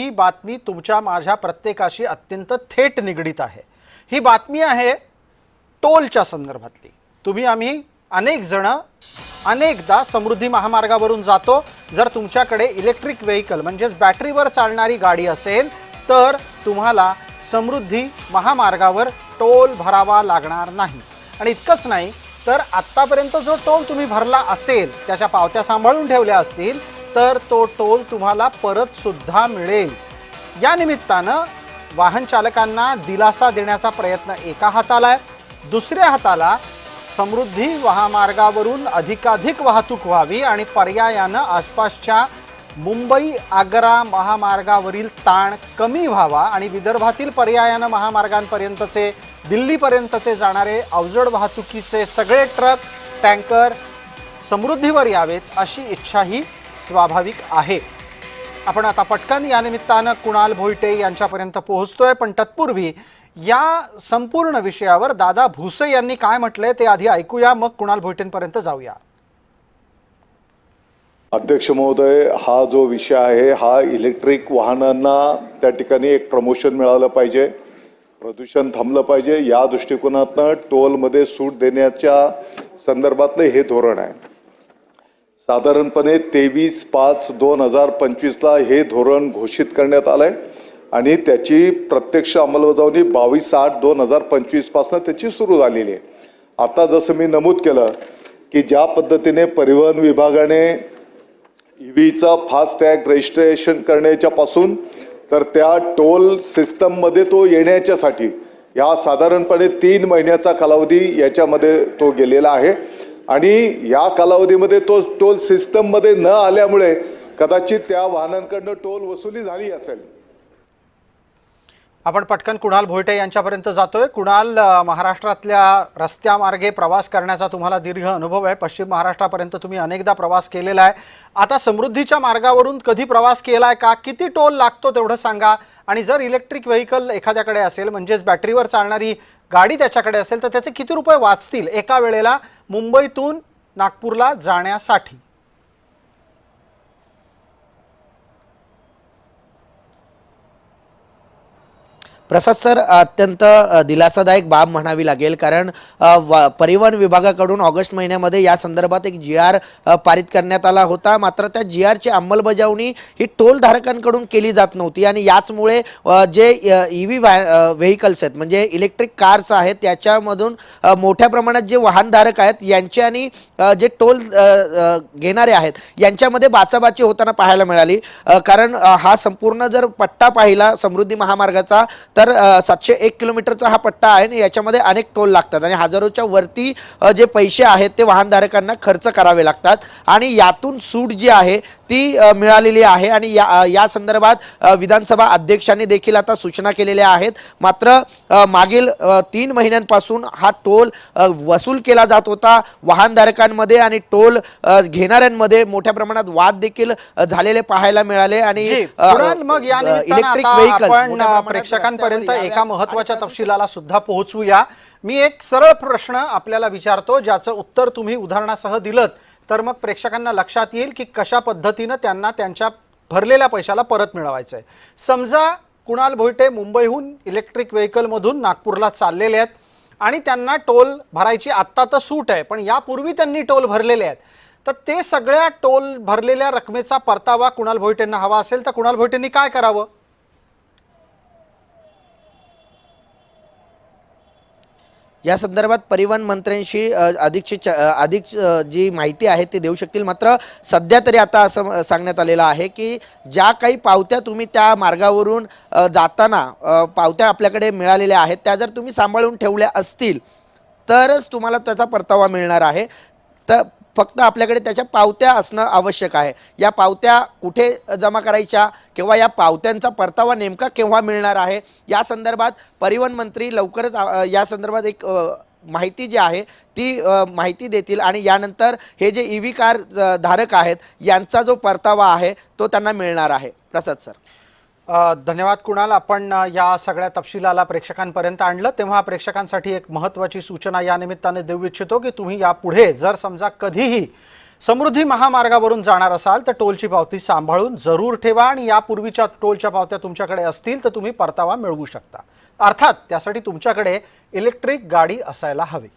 ही बातमी तुमच्या माझ्या प्रत्येकाशी अत्यंत थेट निगडीत आहे। ही बातमी आहे टोलच्या संदर्भातली। तुम्ही आम्ही अनेक जण अनेकदा समृद्धी महामार्गावरून जातो। जर तुमच्याकडे इलेक्ट्रिक व्हेइकल म्हणजेच बॅटरीवर चालणारी गाडी असेल तर तुम्हाला समृद्धी महामार्गावर टोल भरावा लागणार नाही। आणि इतकंच नाही तर आत्तापर्यंत जो टोल तुम्ही भरला असेल त्याच्या पावत्या सांभाळून ठेवल्या असतील तर तो टोल तुम्हाला परत सुद्धा मिळेल। या निमित्तानं वाहन चालकांना दिलासा देण्याचा प्रयत्न एका हाताला आहे, दुसऱ्या हाताला समृद्धी महामार्गावरून अधिकाधिक वाहतूक व्हावी आणि पर्यायानं आसपासच्या मुंबई आग्रा महामार्गावरील ताण कमी व्हावा आणि विदर्भातील पर्यायानं महामार्गांपर्यंतचे दिल्लीपर्यंतचे जाणारे अवजड वाहतुकीचे सगळे ट्रक टँकर समृद्धीवर यावेत अशी इच्छा ही स्वाभाविक आहे। आपण आता पटकन या निमित्तानं कुणाल भोईटे यांच्यापर्यंत पोहोचतोय, पण तत्पूर्वी या संपूर्ण विषयावर दादा भुसे यांनी काय म्हटलंय ते आधी ऐकूया, मग कुणाल भोईटेंपर्यंत जाऊया। अध्यक्ष महोदय, हा जो विषय आहे हा इलेक्ट्रिक वाहनांना त्या ठिकाणी एक प्रमोशन मिळालं पाहिजे, प्रदूषण थांबलं पाहिजे, या दृष्टिकोनातनं टोलमध्ये सूट देण्याच्या संदर्भातलं हे धोरण आहे। साधारणपणे 23/5/2025 हे धोरण घोषित करण्यात आलंय आणि त्याची प्रत्यक्ष अंमलबजावणी 22/8/2025 पासून त्याची सुरू झालेली आहे। आता जसं मी नमूद केलं की ज्या पद्धतीने परिवहन विभागाने ईव्हीचा फास्टॅग रजिस्ट्रेशन करण्याच्या पासून तर त्या टोल सिस्टममध्ये तो येण्याच्यासाठी या साधारणपणे 3 महिन्याचा कालावधी याच्यामध्ये तो गेलेला आहे आणि या कालावधीमध्ये तो टोल सिस्टममध्ये न आल्यामुळे कदाचित त्या वाहनांकडून टोल वसुली झाली असेल। आपण पटकन कुणाल भोईटे यांच्यापर्यंत जातोय। कुणाल, महाराष्ट्रातल्या रस्त्यामार्गे प्रवास करण्याचा तुम्हाला दीर्घ अनुभव आहे, पश्चिम महाराष्ट्रापर्यंत तुम्ही अनेकदा प्रवास केलेला आहे। आता समृद्धीच्या मार्गावरून कधी प्रवास केलाय का? किती टोल लागतो तेवढं सांगा। आणि जर इलेक्ट्रिक व्हेइकल एखाद्याकडे असेल म्हणजेच बॅटरीवर चालणारी गाडी त्याच्याकडे असेल तर त्याचे किती रुपये वाचतील एका वेळेला मुंबईतून नागपूरला जाण्यासाठी? प्रसाद सर, अत्यंत दिलासादायक बाब म्हणावी लागेल, कारण परिवहन विभागाकडून ऑगस्ट महिन्यामध्ये या संदर्भात एक GR पारित करण्यात आला होता। मात्र त्या GRची अंमलबजावणी ही टोल धारकांकडून केली जात नव्हती आणि याचमुळे जे EV व्हेइकल्स आहेत म्हणजे इलेक्ट्रिक कार्स आहेत त्याच्यामधून मोठ्या प्रमाणात जे वाहनधारक आहेत यांचे आणि जे टोल घेणारे आहेत यांच्यामध्ये बाचाबाची होताना पाहायला मिळाली। कारण हा संपूर्ण जर पट्टा पाहिला समृद्धी महामार्गाचा तर 701 किलोमीटरचा हा पट्टा आहे आणि याच्यामध्ये अनेक टोल लागतात आणि हजारोच्या वरती जे पैसे आहेत ते वाहनधारकांना खर्च करावे लागतात आणि यातून सूट जी आहे ती मिळालेली आहे आणि या संदर्भात विधानसभा अध्यक्षांनी देखील आता सूचना केलेल्या आहेत। मात्र मागील 3 महिन्यांपासून हा टोल वसूल केला जात होता वाहनधारकांमध्ये आणि टोल घेणाऱ्यांमध्ये मोठ्या प्रमाणात वाद देखील झालेले पाहायला मिळाले आणि मग या इलेक्ट्रिक व्हेइकल प्रेक्षकांपर्यंत एका महत्त्वाच्या तपशिलाला सुद्धा पोहोचूया। मी एक सरळ प्रश्न आपल्याला विचारतो ज्याचं उत्तर तुम्ही उदाहरणासह दिलत तर मग प्रेक्षकांना लक्षात येईल की कशा पद्धतीने त्यांना त्यांच्या भरलेल्या पैशाला परत मिळवायचं आहे। समजा कुणाल भोईटे मुंबईहून इलेक्ट्रिक व्हेइकल मधून नागपूरला चाललेले आहेत आणि त्यांना टोल भरायची आत्ता तर सूट आहे पण यापूर्वी त्यांनी टोल भरलेले आहेत, तर ते सगळ्या टोल भरलेल्या रकमेचा परतावा कुणाल भोईटेंना हवा असेल तर कुणाल भोईटेंनी काय करावं? या संदर्भात परिवहन मंत्र्यांशी अधिक जी माहिती आहे ते देऊ शकतील। मात्र सध्या तरी आता असं सांगण्यात आलेलं आहे की ज्या काही पावत्या तुम्ही त्या मार्गावरून जाताना पावत्या आपल्याकडे मिळालेल्या आहेत त्या जर तुम्ही सांभाळून ठेवल्या असतील तरच तुम्हाला त्याचा परतावा मिळणार आहे। तर फक्त आपल्याकडे त्याच्या पावत्या असणं आवश्यक आहे। या पावत्या कुठे जमा करायच्या किंवा या पावत्यांचा परतावा नेमका केव्हा मिळणार आहे या संदर्भात परिवहन मंत्री लवकरच या संदर्भात एक माहिती जी आहे ती माहिती देतील आणि यानंतर हे जे EV कार धारक आहेत यांचा जो परतावा आहे तो त्यांना मिळणार आहे। प्रसाद सर, धन्यवाद कुणाल। आपण या सगळ्या तपशिलाला प्रेक्षकांपर्यंत आणलं तेव्हा प्रेक्षकांसाठी एक महत्त्वाची सूचना या निमित्ताने देऊ इच्छितो की तुम्ही यापुढे जर समजा कधीही समृद्धी महामार्गावरून जाणार असाल तर टोलची पावती सांभाळून जरूर ठेवा आणि यापूर्वीच्या टोलच्या पावत्या तुमच्याकडे असतील तर तुम्ही परतावा मिळवू शकता. अर्थात त्यासाठी तुमच्याकडे इलेक्ट्रिक गाडी असायला हवी.